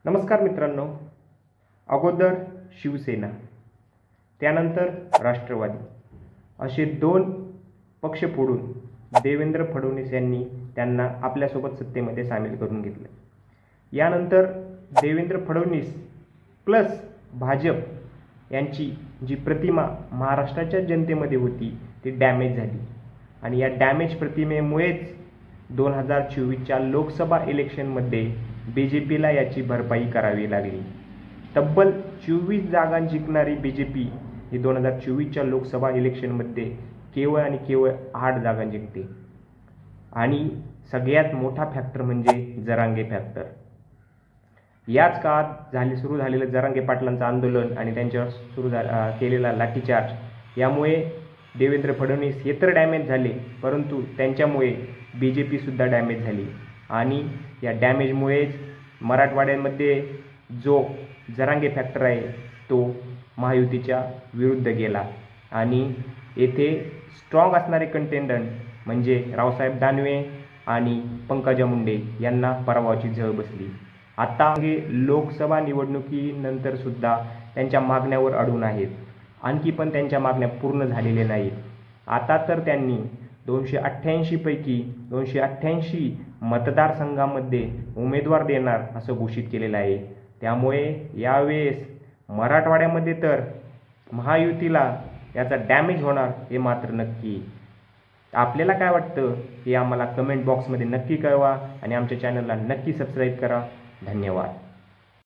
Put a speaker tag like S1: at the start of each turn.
S1: नमस्कार मित्रांनो. अगोदर शिवसेना, त्यानंतर राष्ट्रवादी असे दोन पक्ष फोडून देवेंद्र फडणवीस यांनी त्यांना आपल्यासोबत सत्तेमध्ये सामील करून घेतले. यानंतर देवेंद्र फडणवीस प्लस भाजप यांची जी प्रतिमा महाराष्ट्राच्या जनतेमध्ये होती ती डॅमेज झाली आणि या डॅमेज प्रतिमेमुळेच 2024च्या लोकसभा इलेक्शनमध्ये BJPला याची भरपाई करावी लागली. तब्बल 24 जागा जिंकणारी BJP ही 2024च्या लोकसभा इलेक्शनमध्ये केवळ आणि केवळ 8 जागा जिंकते. आणि सगळ्यात मोठा फॅक्टर म्हणजे जरांगे फॅक्टर. याच काळात सुरू झालेलं जरांगे पाटलांचं आंदोलन आणि त्यांच्यावर केलेला लाठीचार्ज यामुळे देवेंद्र फडणवीस हे तर डॅमेज झाले, परंतु त्यांच्यामुळे BJPसुद्धा डॅमेज झाली. आणि या डॅमेजमुळेच मराठवाड्यामध्ये जो जरांगे फॅक्टर आहे तो महायुतीच्या विरुद्ध गेला आणि येथे स्ट्रॉंग असणारे कंटेंडंट म्हणजे रावसाहेब दानवे आणि पंकजा मुंडे यांना पराभवाची झळ बसली. आता हे लोकसभा निवडणुकीनंतर सुद्धा त्यांच्या मागण्यावर अडून आहेत. आणखी पण त्यांच्या मागण्या पूर्ण झालेल्या नाहीत. आता तर त्यांनी 288 पैकी 288 मतदारसंघामध्ये उमेदवार देणार असं घोषित केलेलं आहे. त्यामुळे यावेळेस मराठवाड्यामध्ये तर महायुतीला याचा डॅमेज होणार हे मात्र नक्की. आपल्याला काय वाटतं हे आम्हाला कमेंट बॉक्समध्ये नक्की कळवा आणि आमच्या चॅनलला नक्की सबस्क्राईब करा. धन्यवाद.